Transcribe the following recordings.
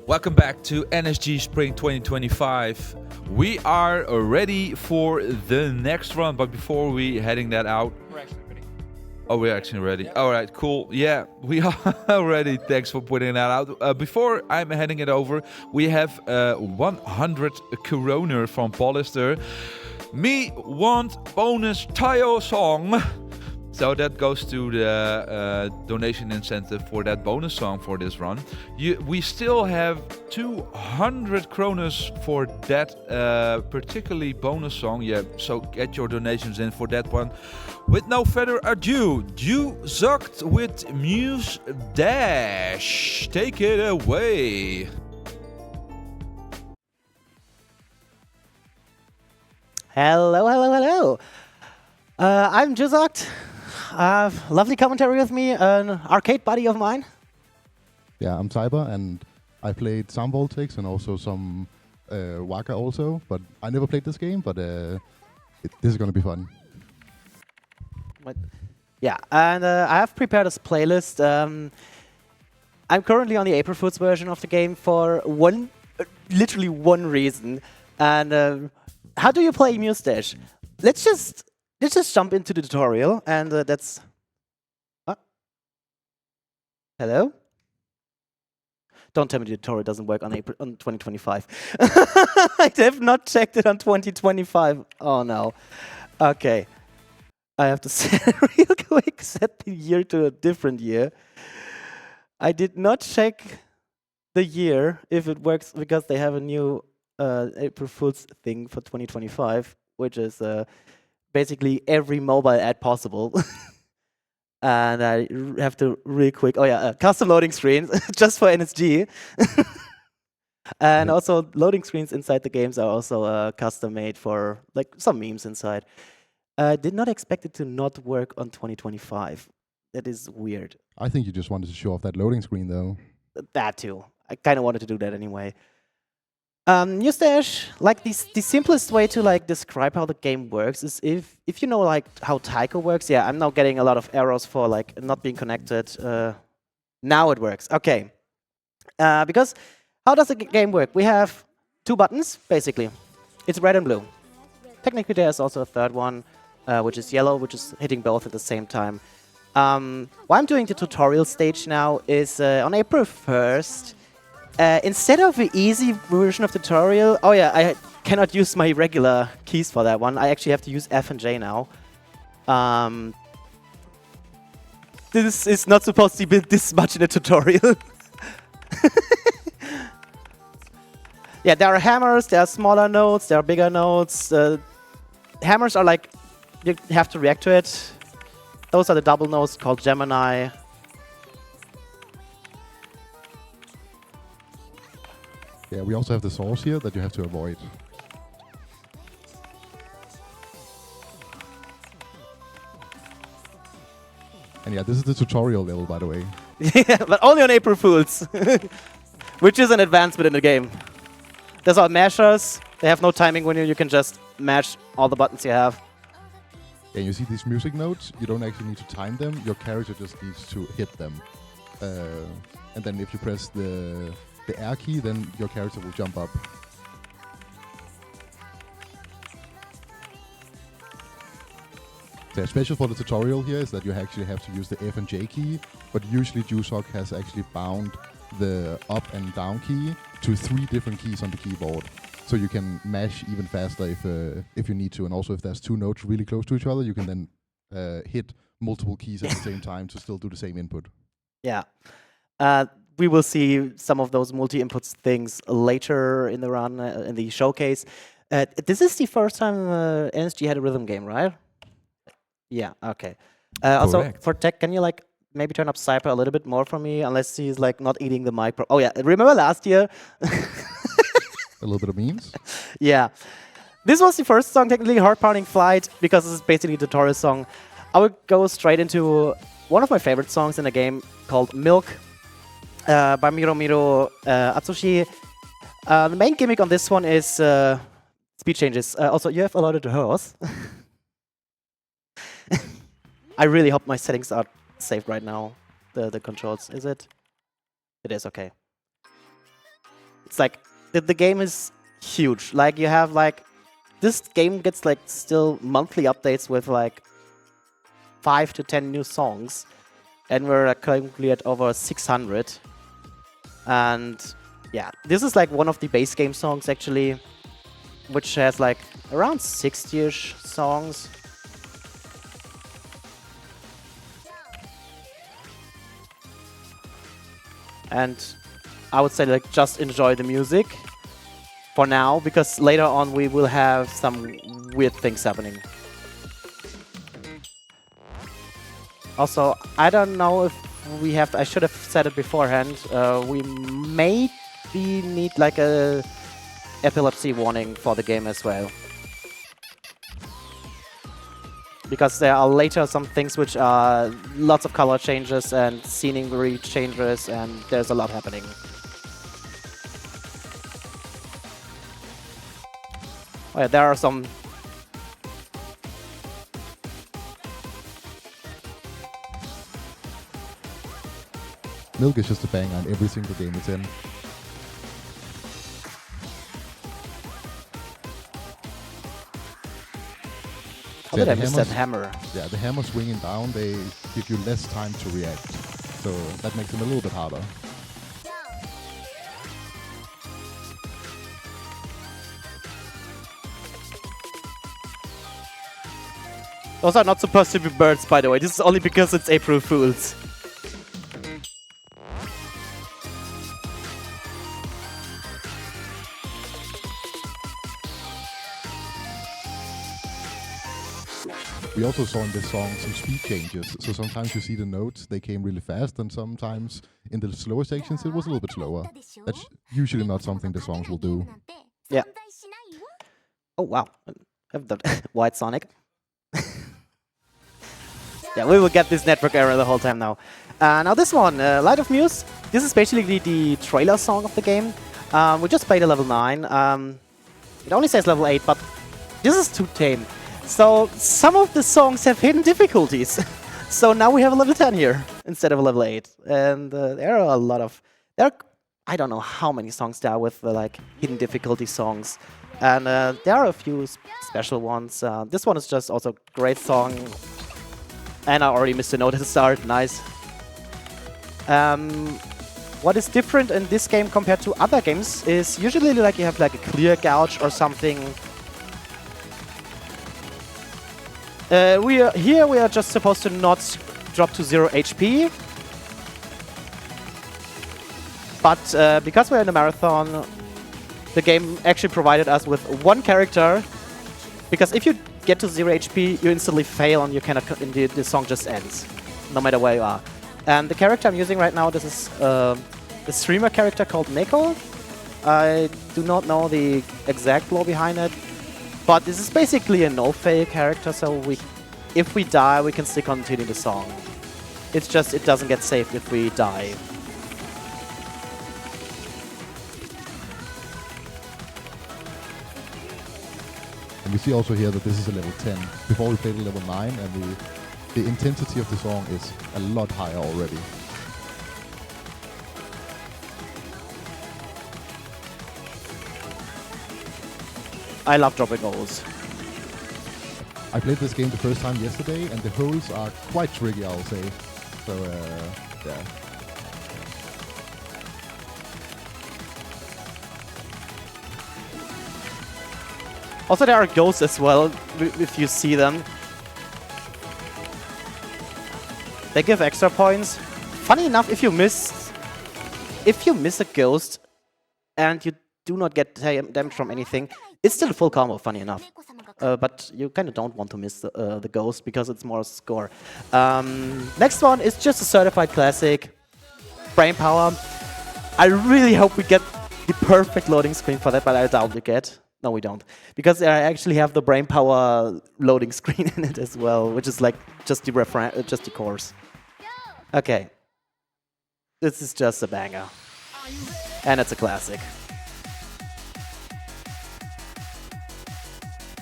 Welcome back to NSG Spring 2025. We are ready for the next run, but before we heading that out, We're actually ready. oh, we're actually ready. All right, cool. Yeah, we are ready. Thanks for putting that out. Before I'm heading it over, we have 100 Corona from Polister. Me want bonus Tayo song. So that goes to the donation incentive for that bonus song for this run. We still have 200 kronas for that particularly bonus song. Yeah, so get your donations in for that one. With no further ado, JuZockt with Muse Dash. Take it away. Hello. I'm JuZockt. Lovely commentary with me, an arcade buddy of mine. Yeah, I'm Cyber, and I played some Voltex and also some Waka also, but I never played this game, but this is going to be fun. Yeah, and I have prepared this playlist. I'm currently on the April Foods version of the game for literally one reason. And how do you play Muse Dash? Let's just jump into the tutorial, and that's... Hello? Don't tell me the tutorial doesn't work on 2025. I have not checked it on 2025. Oh no. Okay. I have to real quick set the year to a different year. I did not check the year if it works because they have a new April Fool's thing for 2025, which is basically every mobile ad possible. And I have to real quick, custom loading screens just for NSG. And also loading screens inside the games are also custom made for like some memes inside. I did not expect it to not work on 2025. That is weird. I think you just wanted to show off that loading screen, though. That too. I kind of wanted to do that anyway. Muse Dash, like the simplest way to like describe how the game works is if you know like how Taiko works. Yeah, I'm now getting a lot of errors for like not being connected. Now it works. Okay. Because how does the game work? We have two buttons basically. It's red and blue. Technically, there's also a third one, which is yellow, which is hitting both at the same time. Why I'm doing the tutorial stage now is on April 1st. Instead of the easy version of the tutorial, I cannot use my regular keys for that one. I actually have to use F and J now. This is not supposed to be this much in a tutorial. Yeah, there are hammers, there are smaller nodes, there are bigger nodes. Hammers are like, you have to react to it. Those are the double nodes called Gemini. Yeah, we also have the source here that you have to avoid. And yeah, this is the tutorial level, by the way. Yeah, but only on April Fools, which is an advancement in the game. There's all mashers. They have no timing when you can just mash all the buttons you have. Yeah, you see these music notes, you don't actually need to time them. Your character just needs to hit them. And then if you press the R key, then your character will jump up. The special for the tutorial here is that you actually have to use the F and J key, but usually JuZockt has actually bound the up and down key to 3 different keys on the keyboard. So you can mash even faster if you need to, and also if there's 2 notes really close to each other, you can then hit multiple keys at the same time to still do the same input. Yeah. We will see some of those multi-inputs things later in the run, in the showcase. This is the first time NSG had a rhythm game, right? Yeah, okay. Also, for tech, can you like maybe turn up Cyper a little bit more for me, unless he's like not eating the mic? Oh yeah, remember last year? A little bit of memes? Yeah. This was the first song, technically, Heart Pounding Flight, because this is basically a tutorial song. I would go straight into one of my favorite songs in the game called Milk by Miro Atsushi. The main gimmick on this one is speed changes. Also, you have allotted to horse. I really hope my settings are saved right now, the controls. Is it? It is, okay. it's like the game is huge. Like you have like this game gets like still monthly updates with like 5 to 10 new songs, and we're currently at over 600. And yeah, this is like one of the base game songs actually, which has like around 60-ish songs. And I would say like just enjoy the music for now, because later on we will have some weird things happening. Also, I don't know if we have, I should have said it beforehand, we maybe need like a epilepsy warning for the game as well. Because there are later some things which are lots of color changes and scenery changes, and there's a lot happening. Oh yeah, there are some... Milk is just a banger in every single game it's in. How did I miss that hammer? Yeah, the hammer swinging down, they give you less time to react. So that makes them a little bit harder. Those are not supposed to be birds, by the way. This is only because it's April Fools. We also saw in this song some speed changes. So sometimes you see the notes, they came really fast, and sometimes in the slower sections it was a little bit slower. That's usually not something the songs will do. Yeah. Oh wow, I have the White Sonic. Yeah, we will get this network error the whole time now. Now this one, Light of Muse. This is basically the trailer song of the game. We just played a level 9. It only says level 8, but this is too tame. So some of the songs have hidden difficulties. So now we have a level 10 here instead of a level 8. And there are a lot of... I don't know how many songs there are with like hidden difficulty songs. And there are a few special ones. This one is just also a great song. And I already missed a note at the start. Nice. What is different in this game compared to other games is usually like you have like a clear gouge or something. We are just supposed to not drop to 0 HP. But because we're in a marathon, the game actually provided us with one character. Because if you get to 0 HP, you instantly fail and you cannot. The song just ends, no matter where you are. And the character I'm using right now, this is a streamer character called Neko. I do not know the exact lore behind it. But this is basically a no-fail character, so if we die, we can still continue the song. It's just, it doesn't get saved if we die. And we see also here that this is a level 10. Before we played a level 9, and the intensity of the song is a lot higher already. I love dropping holes. I played this game the first time yesterday, and the holes are quite tricky, I'll say. So, yeah. Also, there are ghosts as well, if you see them. They give extra points. Funny enough, if you miss a ghost and you do not get damage from anything, it's still a full combo, funny enough. But you kind of don't want to miss the ghost because it's more a score. Next one is just a certified classic, Brain Power. I really hope we get the perfect loading screen for that, but I doubt we get. No, we don't. Because I actually have the Brain Power loading screen in it as well, which is like just the course. Okay. This is just a banger. And it's a classic.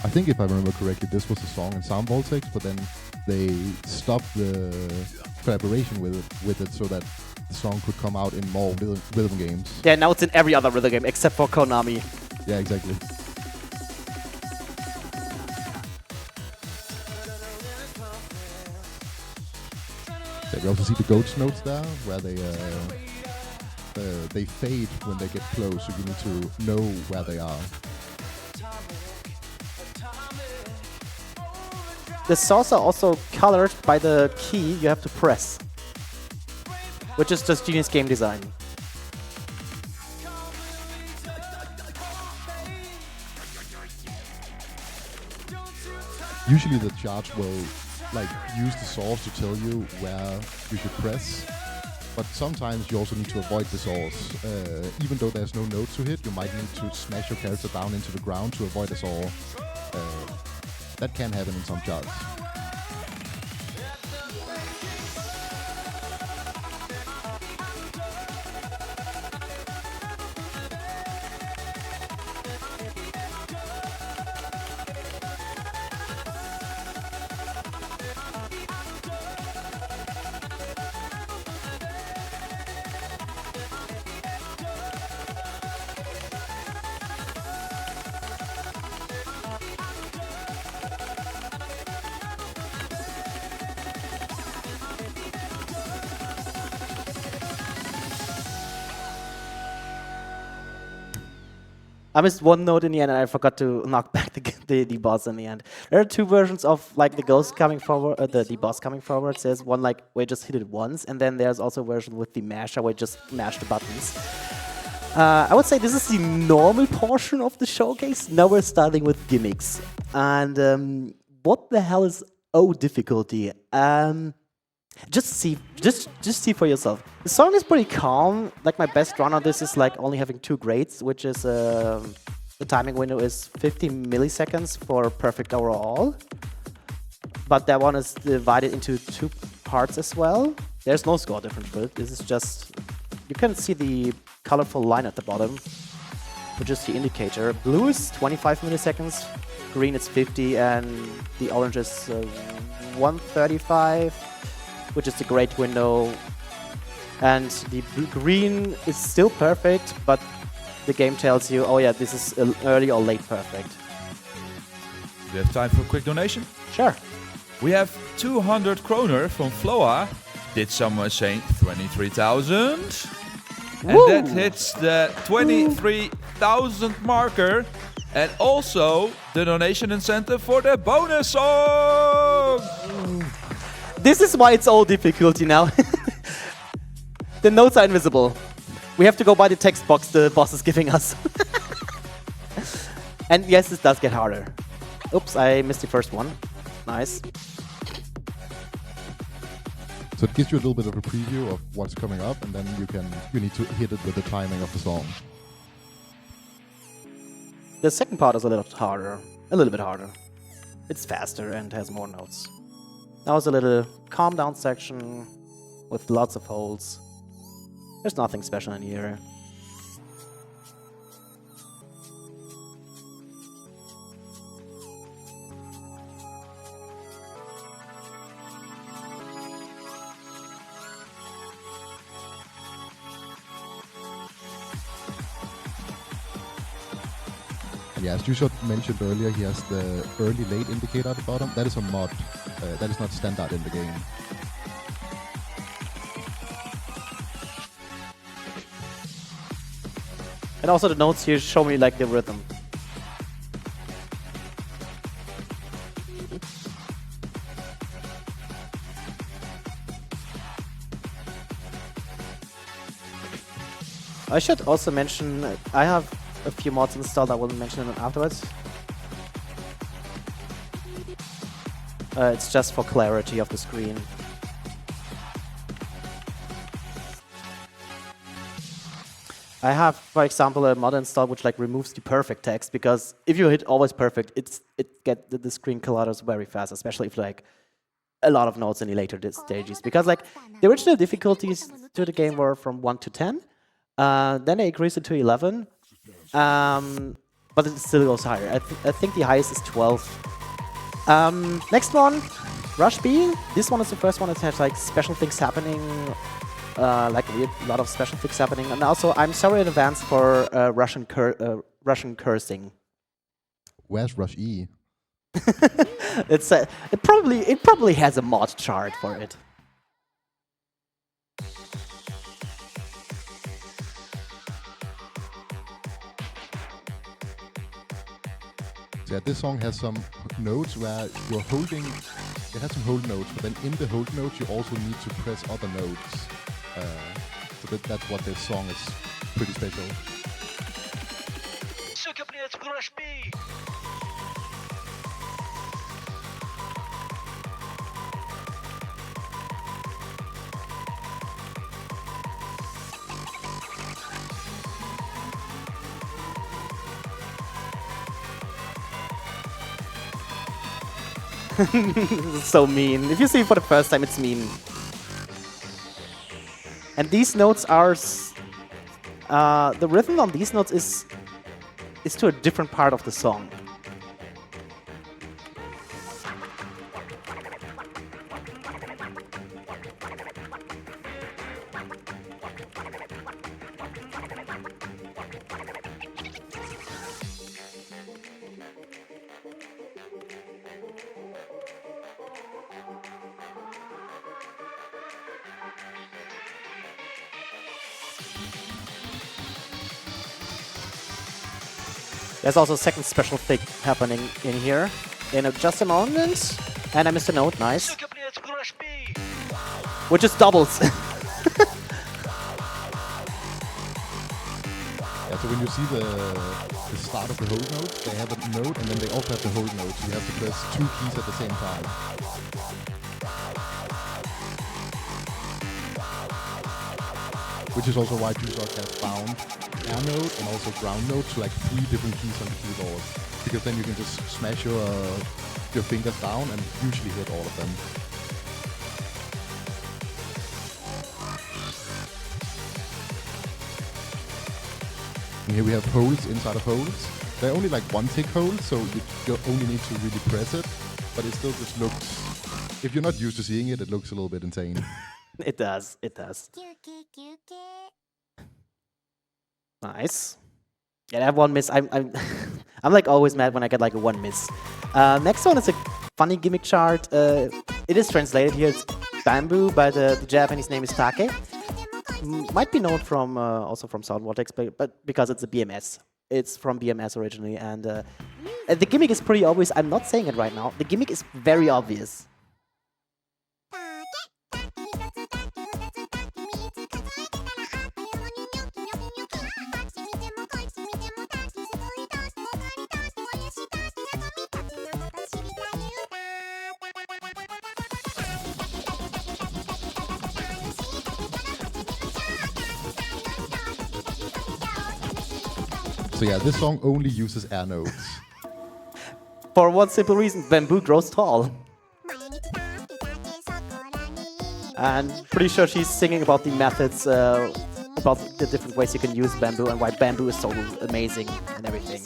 I think if I remember correctly, this was a song in Sound Vortex, but then they stopped the collaboration with it so that the song could come out in more rhythm games. Yeah, now it's in every other rhythm game except for Konami. Yeah, exactly. Yeah, we also see the ghost notes there, where they fade when they get close, so you need to know where they are. The saws are also colored by the key you have to press, which is just genius game design. Usually the charts will use the saws to tell you where you should press, but sometimes you also need to avoid the saws. Even though there's no notes to hit, you might need to smash your character down into the ground to avoid a saw. That can happen in some charts. I missed one note in the end, and I forgot to knock back the boss in the end. There are two versions of the ghost coming forward, the boss coming forward. There's one where you just hit it once, and then there's also a version with the masher where you just mash the buttons. I would say this is the normal portion of the showcase. Now we're starting with gimmicks, and what the hell is O difficulty? Just see for yourself. The song is pretty calm. Like my best run on this is only having 2 grades, which is the timing window is 50 milliseconds for perfect overall. But that one is divided into 2 parts as well. There's no score difference for it. This is just, you can see the colorful line at the bottom, which is the indicator. Blue is 25 milliseconds, green is 50, and the orange is 135. Which is the great window, and the green is still perfect, but the game tells you, oh yeah, this is early or late perfect. Do you have time for a quick donation? Sure. We have 200 kroner from Floa. Did someone say 23,000? And that hits the 23,000 marker, and also the donation incentive for the bonus song! This is why it's all difficulty now. The notes are invisible. We have to go by the text box the boss is giving us. And yes, this does get harder. Oops, I missed the first one. Nice. So it gives you a little bit of a preview of what's coming up, and then you need to hit it with the timing of the song. The second part is a little bit harder. It's faster and has more notes. Now it's a little calm down section with lots of holes. There's nothing special in here. Yeah, as JuZockt mentioned earlier, he has the early-late indicator at the bottom. That is a mod. That is not standard in the game. And also the notes here show me the rhythm. I should also mention, I have a few mods installed. I will mention them afterwards. It's just for clarity of the screen. I have, for example, a mod installed which removes the perfect text, because if you hit always perfect, the screen clutters very fast, especially if a lot of notes in the later stages. Because the original difficulties to the game were from 1 to 10, then they increased it to 11. But it still goes higher. I think the highest is 12. Next one, Rush B. This one is the first one that has special things happening like a lot of special things happening. And also, I'm sorry in advance for Russian cursing. Where's Rush E? It probably has a mod chart for it. So yeah, this song has some notes where you're holding. It has some hold notes, but then in the hold notes you also need to press other notes. So that's what this song is pretty special. This is so mean. If you see it for the first time, it's mean. And these notes are... the rhythm on these notes is to a different part of the song. There's also a second special thing happening in here in just a moment. And I missed a note, nice. Which is doubles. Yeah, so when you see the start of the hold note, they have a note and then they also have the hold note. So you have to press two keys at the same time. Which is also why JuZockt has found air note and also ground note to like 3 different keys on the keyboard. Because then you can just smash your fingers down and usually hit all of them. And here we have holes inside of holes. They're only like 1-tick holes, so you only need to really press it. But it still just looks... If you're not used to seeing it, it looks a little bit insane. It does, it does. Nice. Yeah, I have one miss. I'm I'm like always mad when I get like a 1 miss. Next one is a funny gimmick chart. It is translated here. It's Bamboo, but the Japanese name is Take. Might be known from also from Sound Vortex, but because it's a BMS. It's from BMS originally, and the gimmick is pretty obvious. I'm not saying it right now. The gimmick is very obvious. So yeah, this song only uses air notes. For one simple reason, Bamboo grows tall. And pretty sure she's singing about the methods, about the different ways you can use bamboo and why bamboo is so amazing and everything.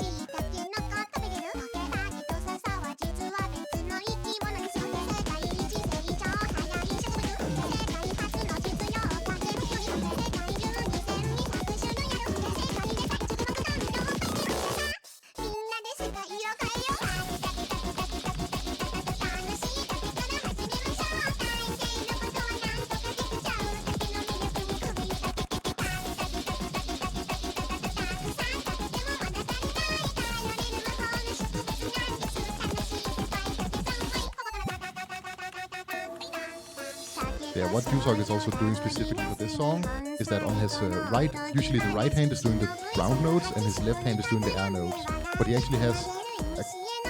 Yeah, what JuZockt is also doing specifically for this song is that on his right, usually the right hand is doing the ground notes and his left hand is doing the air notes. But he actually has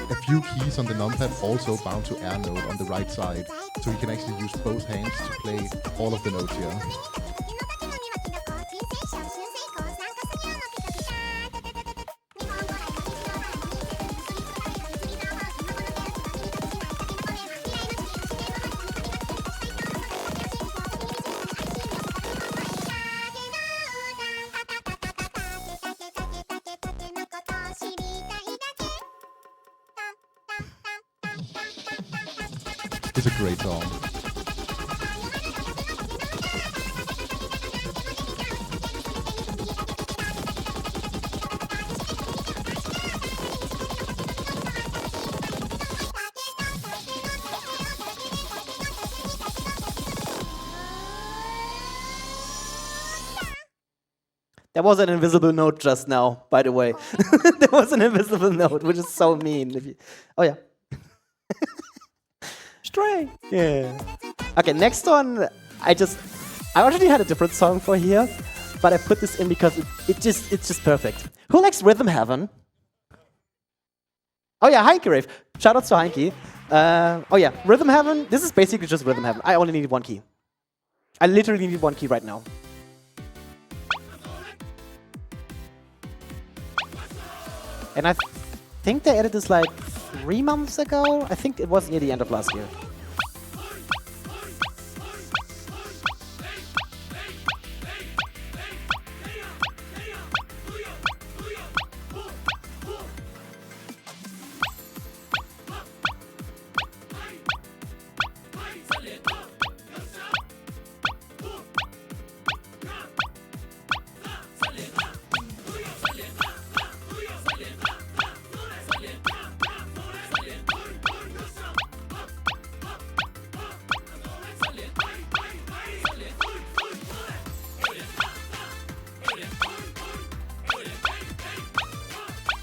a few keys on the numpad also bound to air note on the right side. So he can actually use both hands to play all of the notes here. It's a great song. There was an invisible note just now, by the way. There was an invisible note, which is so mean. Oh, yeah. Stray. Yeah. Okay, next one. I already had a different song for here, but I put this in because it's just perfect. Who likes Rhythm Heaven? Oh yeah, Heinke Rave. Shoutouts to Heinke. Oh yeah, Rhythm Heaven. This is basically just Rhythm Heaven. I only need one key. I literally need one key right now. And I think they added this like 3 months ago. I think it was near the end of last year.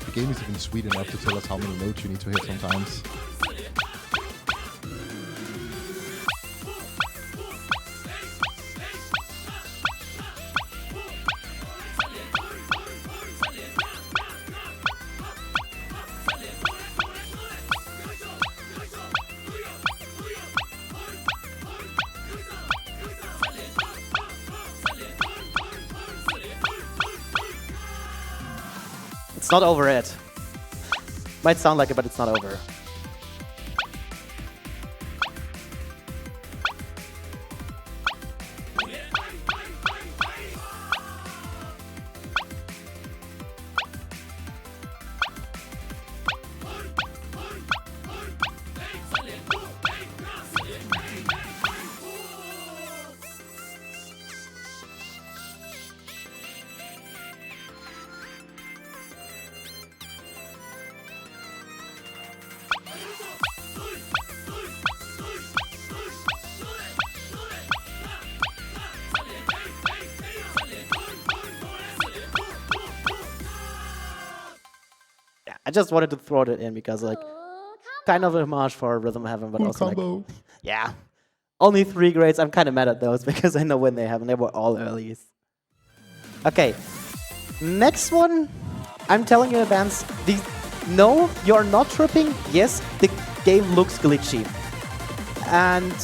The game is even sweet enough to tell us how many notes you need to hit sometimes. It's not over yet. Might sound like it, but it's not over. I just wanted to throw that in because, like, kind of a homage for Rhythm Heaven, but Cool also combo. like, yeah, only 3 grades. I'm kind of mad at those because I know when they happen. They were all earlies. Okay, next one. I'm telling you in advance. No, you're not tripping. Yes, the game looks glitchy, and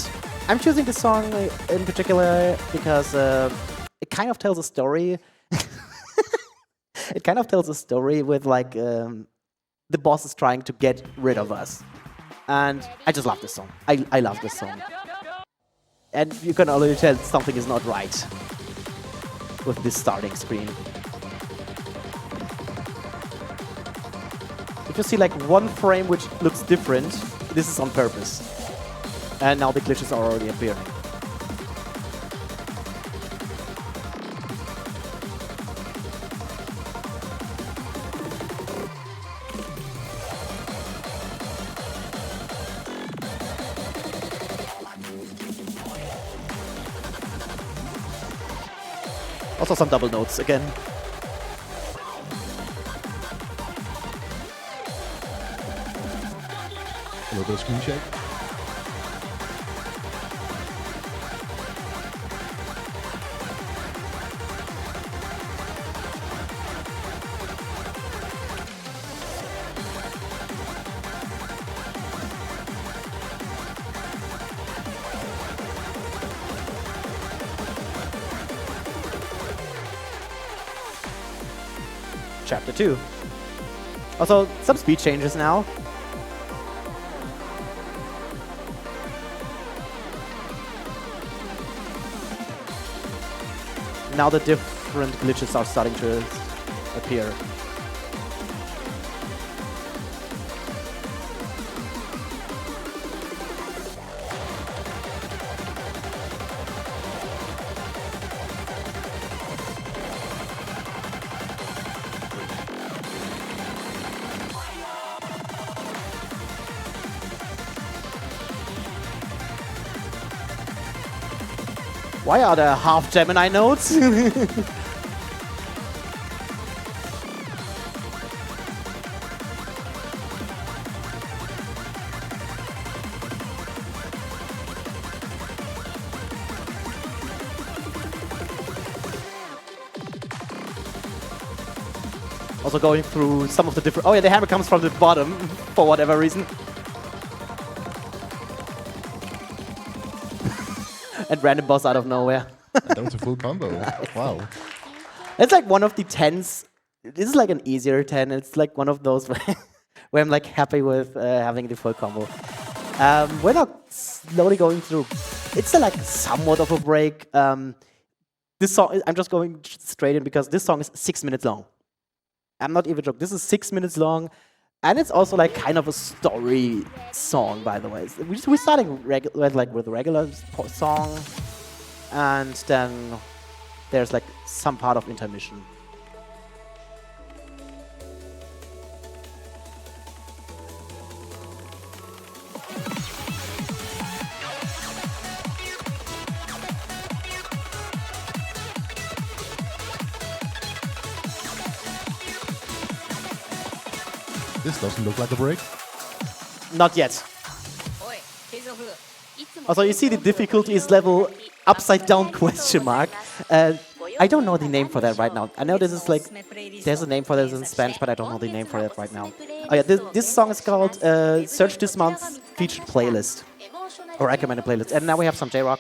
I'm choosing this song in particular because it kind of tells a story. It kind of tells a story with like. The boss is trying to get rid of us. And I just love this song. I love this song. And you can already tell something is not right with this starting screen. If you see like one frame which looks different, this is on purpose. And now the glitches are already appearing. Also some double notes again. A little bit of screen shake. Chapter 2. Also, some speed changes now. Now the different glitches are starting to appear. Why are there half Gemini notes? Also going through some of the different... Oh yeah, the hammer comes from the bottom for whatever reason. And random boss out of nowhere. That was a full combo. Wow. It's like one of the 10s. This is like an easier 10. It's like one of those where I'm like happy with having the full combo. We're now slowly going through. It's like somewhat of a break. This song, I'm just going straight in because this song is 6 minutes long. I'm not even joking. This is 6 minutes long. And it's also like kind of a story song, by the way. We're starting with a regular song. And then there's like some part of intermission. This doesn't look like a break. Not yet. Also, you see the difficulty is level upside down question mark. I don't know the name for that right now. I know this is like, there's a name for this in Spanish, but I don't know the name for that right now. Oh yeah, this song is called Search This Month's Featured Playlist. Or Recommended Playlist. And now we have some JuZockt.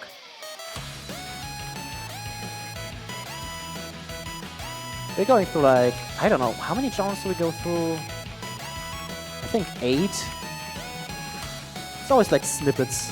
We're going through like, I don't know, how many genres do we go through? I think 8. It's always like snippets.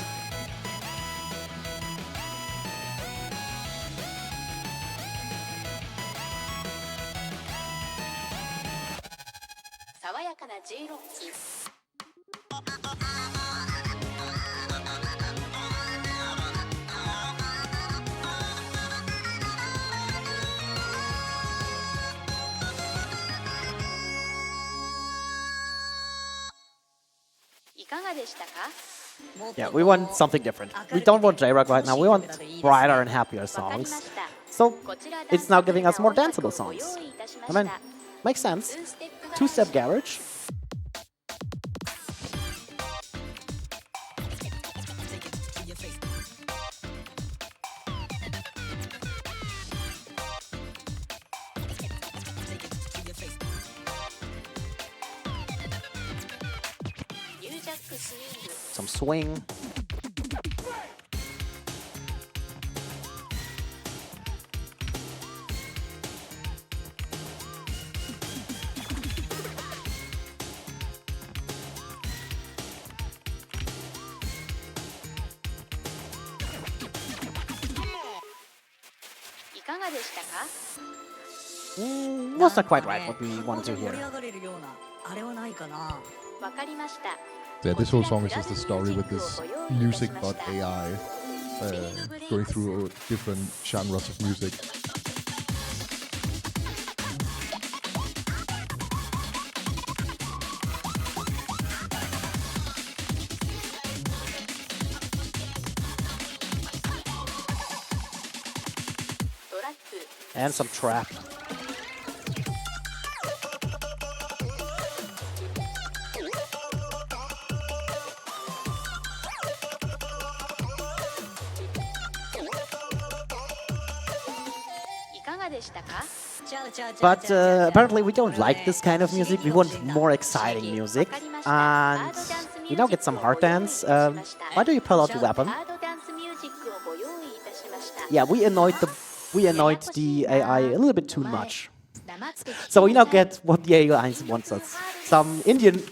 Yeah, we want something different. We don't want JuZockt right now. We want brighter and happier songs. So it's now giving us more danceable songs. I mean, makes sense. Two-step garage. Some swing. Was not quite right what we wanted to hear. Yeah, this whole song is just a story with this music.ai going through different genres of music. And some trap. But apparently we don't like this kind of music. We want more exciting music. And we now get some hard dance. Why do you pull out the weapon? Yeah, we annoyed the AI a little bit too much. So we now get what the AI wants us. Some Indian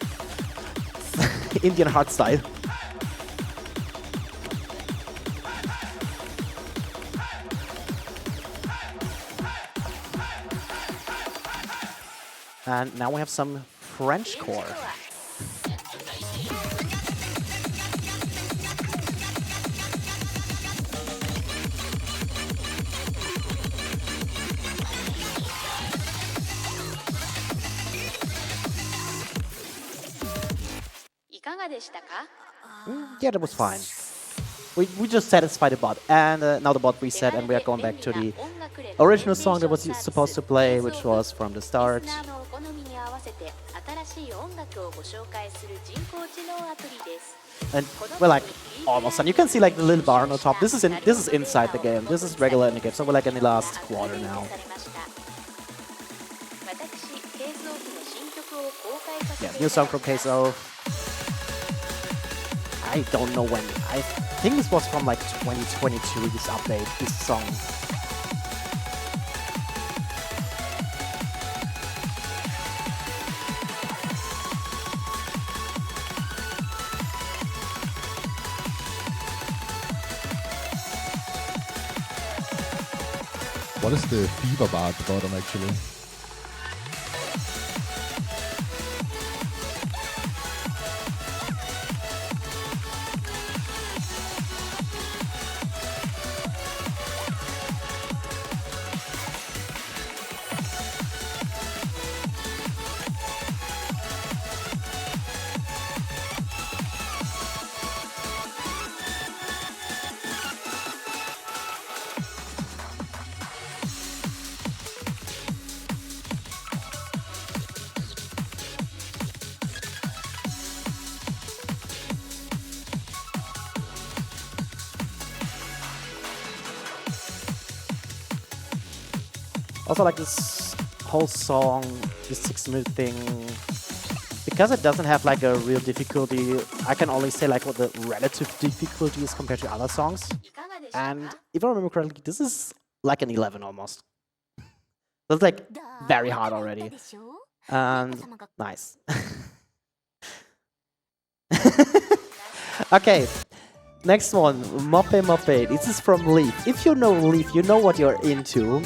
Indian hard style. And now we have some French core. Yeah, that was fine. We just satisfied the bot, and now the bot reset, and we are going back to the original song that was supposed to play, which was from the start. And we're like almost done. You can see like the little bar on the top. This is inside the game. This is regular in the game, so we're like in the last quarter now. Yeah, new song from KSO. I don't know when. I think this was from like 2022, this update, this song. What is the fever bar at the bottom actually? Also like this whole song, this 6-minute thing, because it doesn't have like a real difficulty, I can only say like what the relative difficulty is compared to other songs. And if I remember correctly, this is like an 11 almost. That's like very hard already. And nice. Okay, next one, Moppe Moppe. This is from Leaf. If you know Leaf, you know what you're into.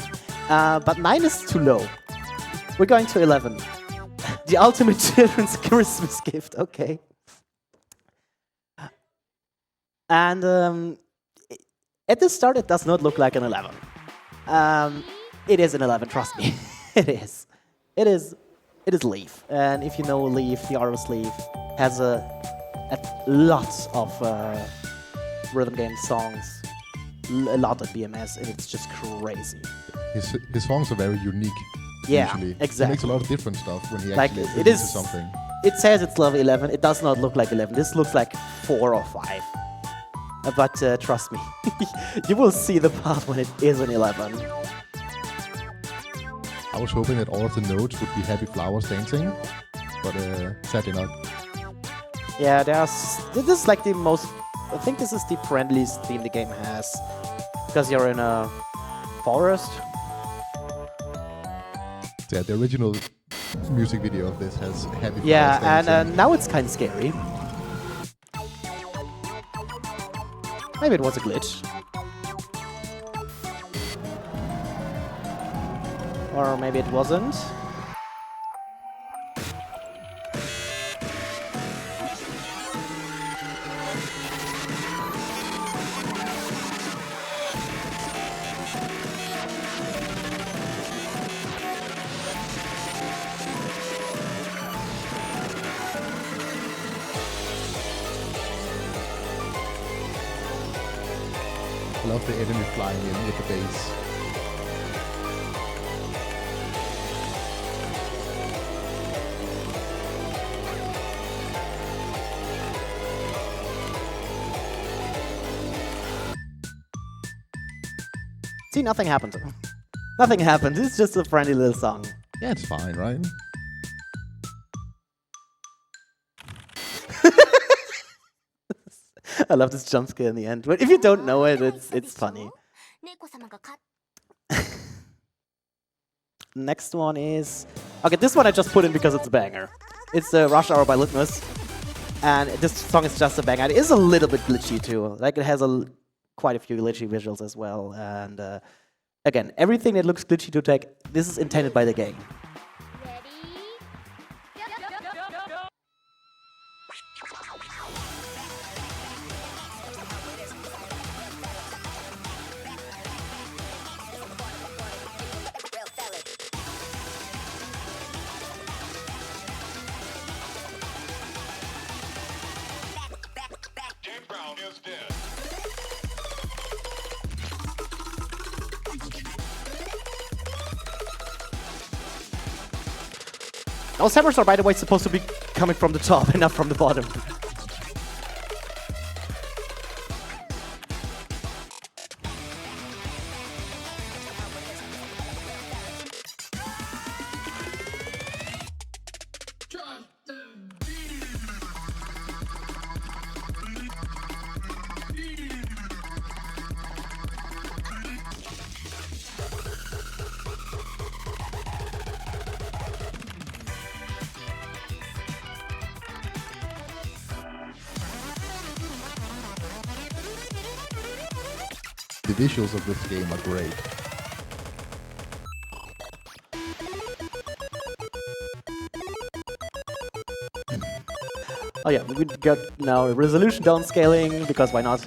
But 9 is too low. We're going to 11. The ultimate children's Christmas gift. Okay. And at the start, it does not look like an 11. It is an 11. Trust me. It is. It is. It is Leaf. And if you know Leaf, the artist Leaf has a lot of rhythm game songs, a lot of BMS, and it's just crazy. His songs are very unique. Yeah, usually. exactly. He makes a lot of different stuff when he Like, actually it is releases something. It says it's level 11. It does not look like 11. This looks like 4 or 5. But trust me, you will see the part when it is an 11. I was hoping that all of the notes would be happy flowers dancing, but sadly not. Yeah, this is like the most, I think this is the friendliest theme the game has, because you're in a forest. Yeah, the original music video of this has happy flowers Yeah, dancing. and now it's kind of scary. Maybe it was a glitch. Or maybe it wasn't. I love the enemy flying in with the bass. See, nothing happened. Nothing happened. It's just a friendly little song. Yeah, it's fine, right? I love this jump scare in the end. But if you don't know it, it's funny. Next one is... Okay, this one I just put in because it's a banger. It's Rush Hour by Litmus. And this song is just a banger. It is a little bit glitchy too. Like it has quite a few glitchy visuals as well. And again, everything that looks glitchy to take, this is intended by the game. Those hammers are, by the way, supposed to be coming from the top and not from the bottom. the visuals of this game are great. Oh yeah, we got now resolution downscaling, because why not?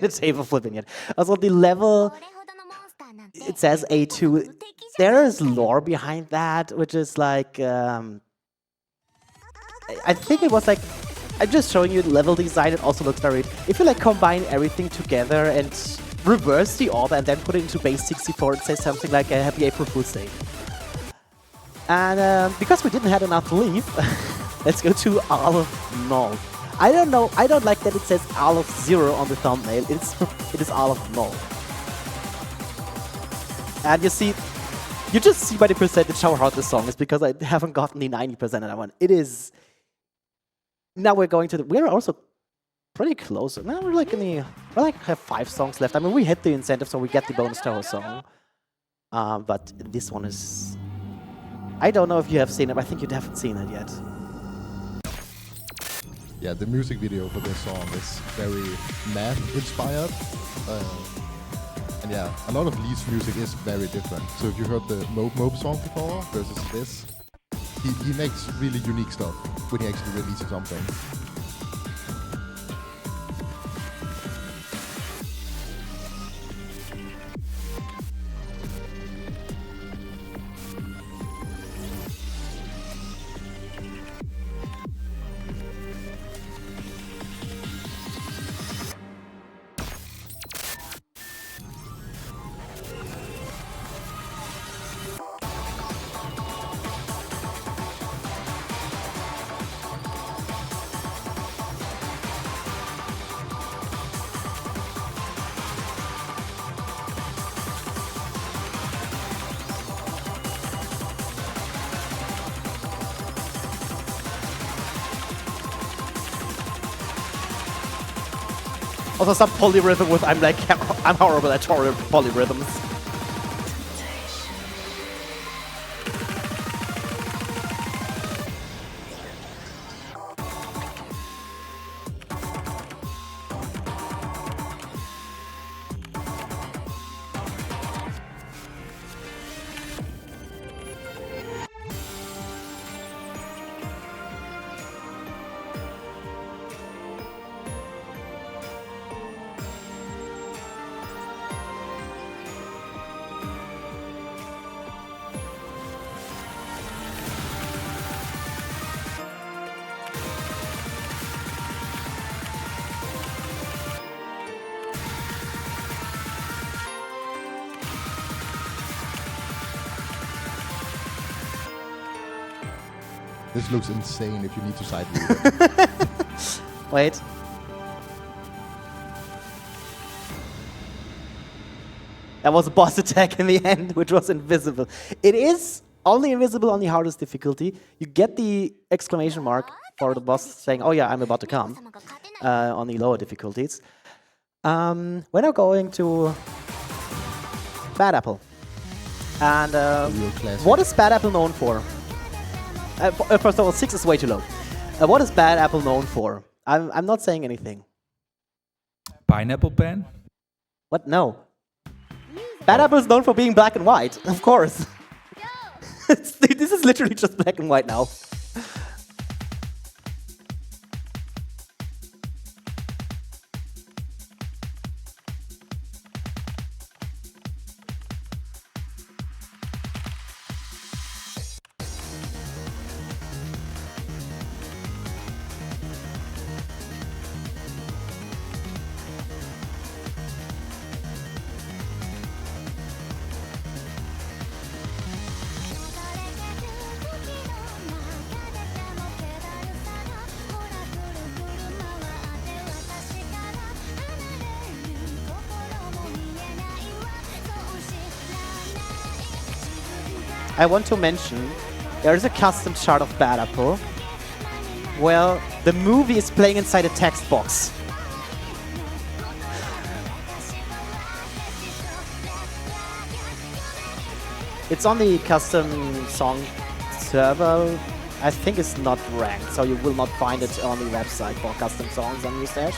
It's table flipping it. Also, the level, it says A2. There is lore behind that, which is like, I think it was like, I'm just showing you the level design. It also looks very, if you like combine everything together and reverse the order and then put it into base 64, it says something like a Happy April Fool's Day. And because we didn't have enough leaf, let's go to Olive Null. I don't know, I don't like that it says Olive 0 on the thumbnail. It is Olive Null. And you see, you just see by the percentage how hard this song is, because I haven't gotten the 90% of that one. It is. Now we're going to the, we're also pretty close. Now we're like in the, we like have 5 songs left. I mean, we hit the incentive, so we get the bonus Toho song. But this one is, I don't know if you have seen it, but I think you haven't seen it yet. Yeah, the music video for this song is very math-inspired. And yeah, a lot of Lee's music is very different. So if you heard the Mope song before versus this, he makes really unique stuff when he actually releases something. Also some polyrhythm with, I'm like, I'm horrible at polyrhythms. This looks insane if you need to side read it. Wait. That was a boss attack in the end, which was invisible. It is only invisible on the hardest difficulty. You get the exclamation mark for the boss saying, oh yeah, I'm about to come, on the lower difficulties. We're now going to Bad Apple. And what is Bad Apple known for? First of all, 6 is way too low. What is Bad Apple known for? I'm not saying anything. Pineapple pen? What? No. Bad Apple is known for being black and white, of course. This is literally just black and white now. I want to mention there is a custom chart of Bad Apple. Well, the movie is playing inside a text box. It's on the custom song server. I think it's not ranked, so you will not find it on the website for custom songs on Muse.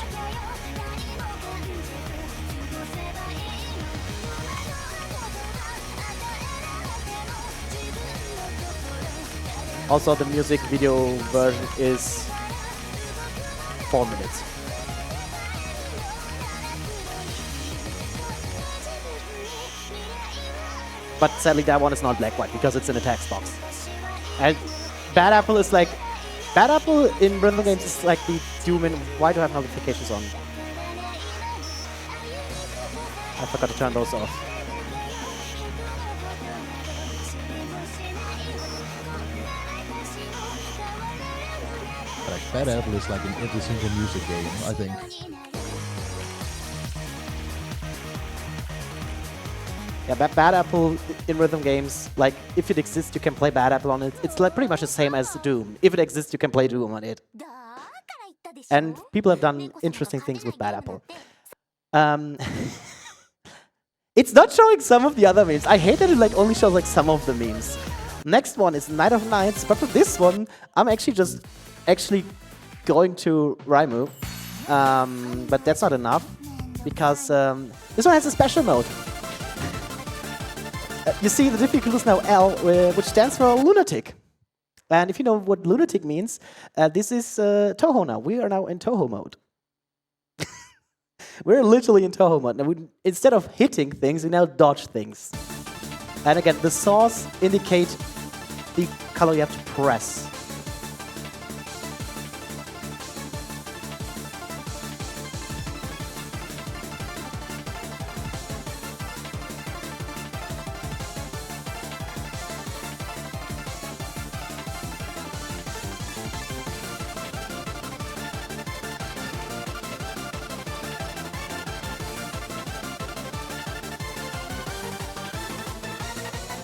Also, the music video version is 4 minutes. But sadly, that one is not black-white because it's in a text box. And Bad Apple is like... Bad Apple in rhythm games is like the Doom in... Why do I have notifications on? I forgot to turn those off. Like Bad Apple is like in every single music game, I think. Yeah, Bad Apple in rhythm games, like, if it exists, you can play Bad Apple on it. It's like pretty much the same as Doom. If it exists, you can play Doom on it. And people have done interesting things with Bad Apple. It's not showing some of the other memes. I hate that it like only shows like some of the memes. Next one is Night of Nights, but for this one, I'm actually just going to Raimu. But that's not enough, because this one has a special mode. You see, the difficulty is now L, which stands for lunatic. And if you know what lunatic means, this is Touhou now. We are now in Touhou mode. We're literally in Touhou mode. Now, instead of hitting things, we now dodge things. And again, the saws indicate the color you have to press.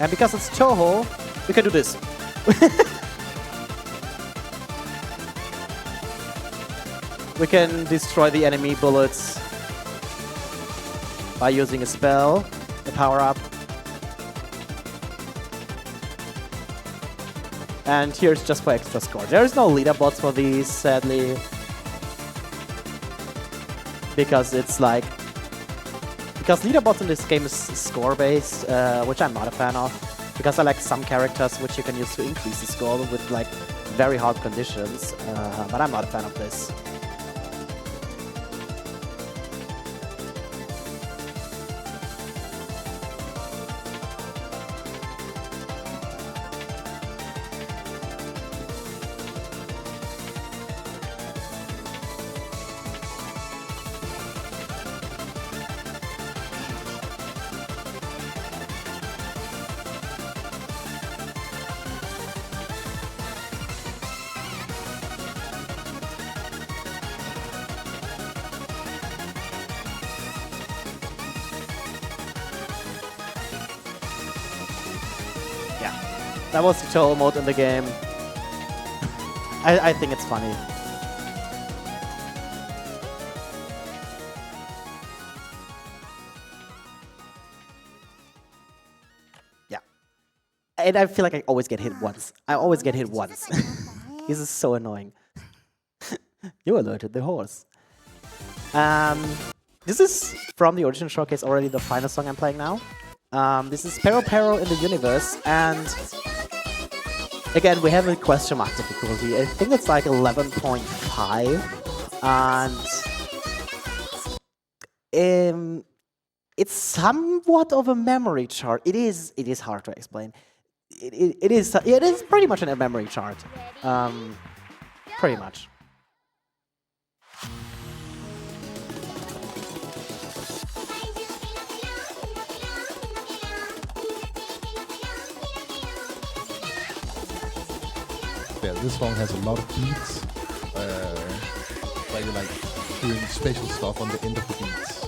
And because it's Touhou, we can do this. We can destroy the enemy bullets by using a spell, a power-up. And here's just for extra score. There is no leaderboards for these, sadly. Because it's like... Because leaderboards in this game is score-based, which I'm not a fan of. Because I like some characters which you can use to increase the score with like very hard conditions. But I'm not a fan of this. That was the Touhou mode in the game. I think it's funny. Yeah. And I feel like I always get hit once. I always get hit once. This is so annoying. You alerted the horse. This is from the original showcase already the final song I'm playing now. This is Pero Pero in the Universe, and again, we have a question mark difficulty. I think it's like 11.5, and it's somewhat of a memory chart. It is hard to explain. It is pretty much a memory chart, pretty much. Yeah, this song has a lot of beats, where you're like doing special stuff on the end of the beats.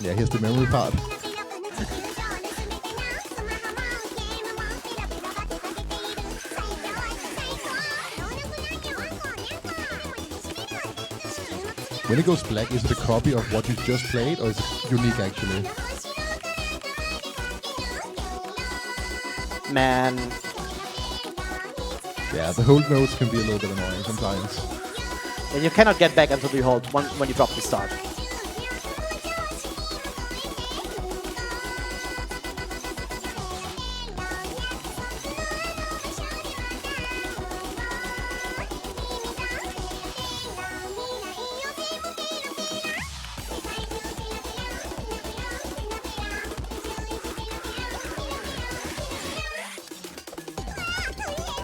Yeah, here's the memory part. When it goes black, is it a copy of what you just played, or is it unique actually? Man. Yeah, the hold notes can be a little bit annoying sometimes. And you cannot get back until you hold when you drop the start.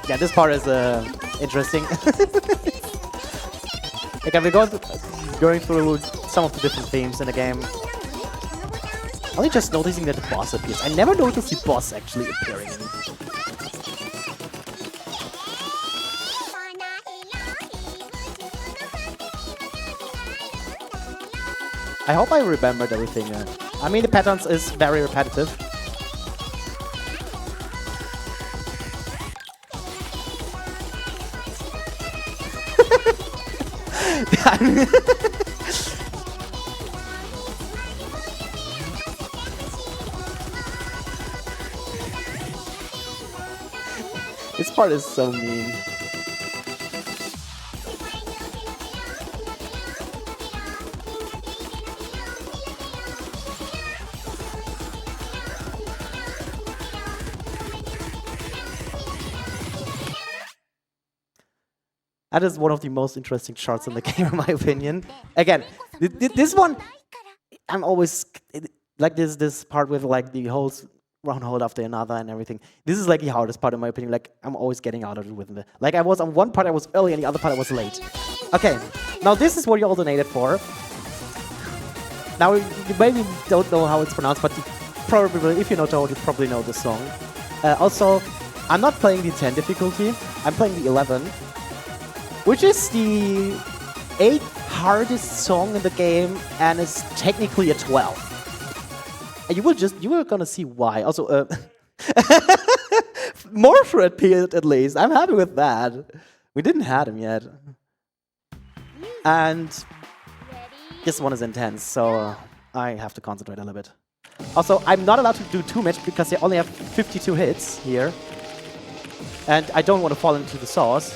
Yeah, this part is interesting. Again, we're going through some of the different themes in the game. Only just noticing that the boss appears. I never noticed the boss actually appearing. I hope I remembered everything. I mean, the patterns is very repetitive. This part is so mean. That is one of the most interesting charts in the game, in my opinion. Again, this one, I'm always like this part with like the holds round hold after another and everything. This is like the hardest part, in my opinion. Like I'm always getting out of it with it. Like I was on one part I was early and the other part I was late. Okay, now this is what you all donated for. Now you maybe don't know how it's pronounced, but you probably, if you know Toad, you probably know the song. Also, I'm not playing the 10 difficulty. I'm playing the 11. Which is the 8th hardest song in the game and is technically a 12. And you were gonna see why. Also, Morpher appeared at least. I'm happy with that. We didn't have him yet. And this one is intense, so I have to concentrate a little bit. Also, I'm not allowed to do too much because they only have 52 hits here. And I don't want to fall into the sauce.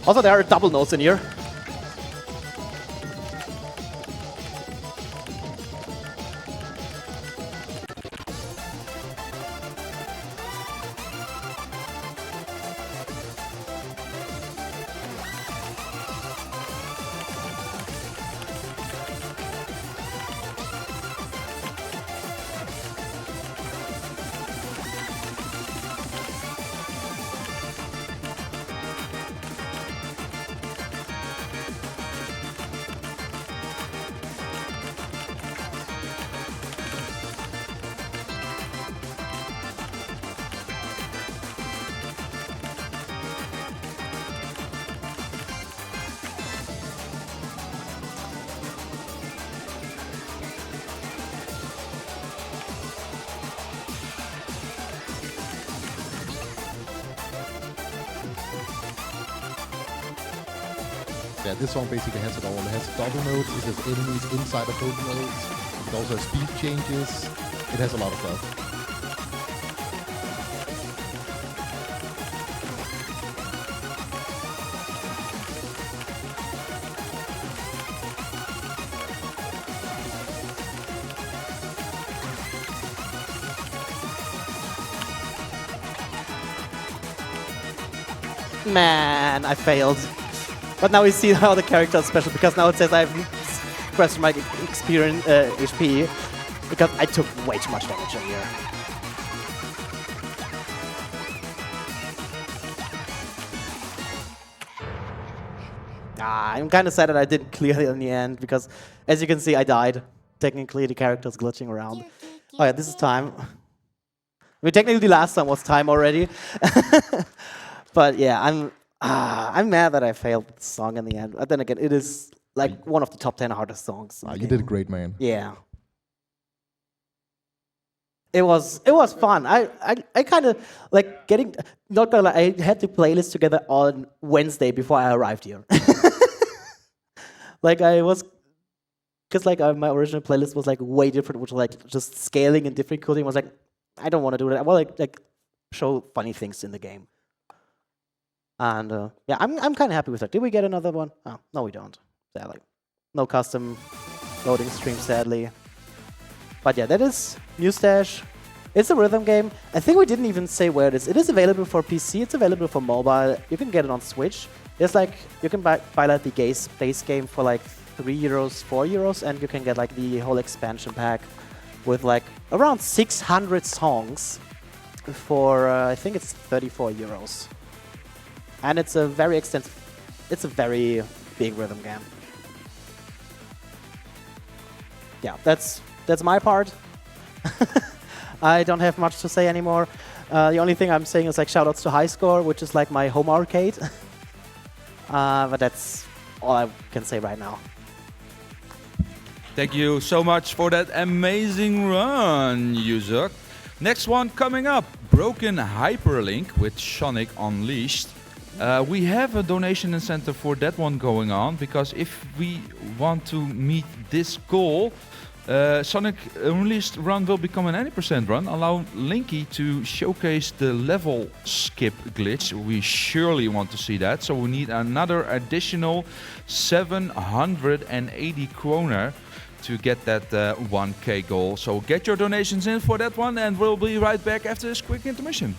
Also, there are double notes in here. Yeah, this song basically has it all. It has double notes, it has enemies inside of those notes, it also has speed changes, it has a lot of stuff. Man, I failed. But now we see how the character is special, because now it says I've questioned my experience HP, because I took way too much damage in here. I'm kind of sad that I didn't clear it in the end, because as you can see, I died. Technically, the character's glitching around. Oh yeah, this is time. I mean, technically, the last time was time already. But yeah, I'm mad that I failed the song in the end. But then again, it is like one of the top 10 hardest songs. in the You did game. great, man. Yeah. It was fun. I kind of like getting, not gonna lie, I had the playlist together on Wednesday before I arrived here. Like I was, because like my original playlist was like way different, which was like just scaling and difficulty. I was like, I don't want to do that. I want to like show funny things in the game. And yeah, I'm kind of happy with that. Did we get another one? Oh, no, we don't. Sadly, no custom loading stream, sadly. But yeah, that is Mustache. It's a rhythm game. I think we didn't even say where it is. It is available for PC. It's available for mobile. You can get it on Switch. It's like you can buy like the base game for like €3, €4, and you can get like the whole expansion pack with like around 600 songs for I think it's €34. And it's a very extensive. It's a very big rhythm game. Yeah, that's my part. I don't have much to say anymore. The only thing I'm saying is like shoutouts to High Score, which is like my home arcade. But that's all I can say right now. Thank you so much for that amazing run, JuZockt. Next one coming up, Broken Hyperlink with Sonic Unleashed. We have a donation incentive for that one going on, because if we want to meet this goal, Sonic Unleashed run will become an 80% run, allow Linky to showcase the level skip glitch. We surely want to see that, so we need another additional 780 kroner to get that 1K goal. So get your donations in for that one, and we'll be right back after this quick intermission.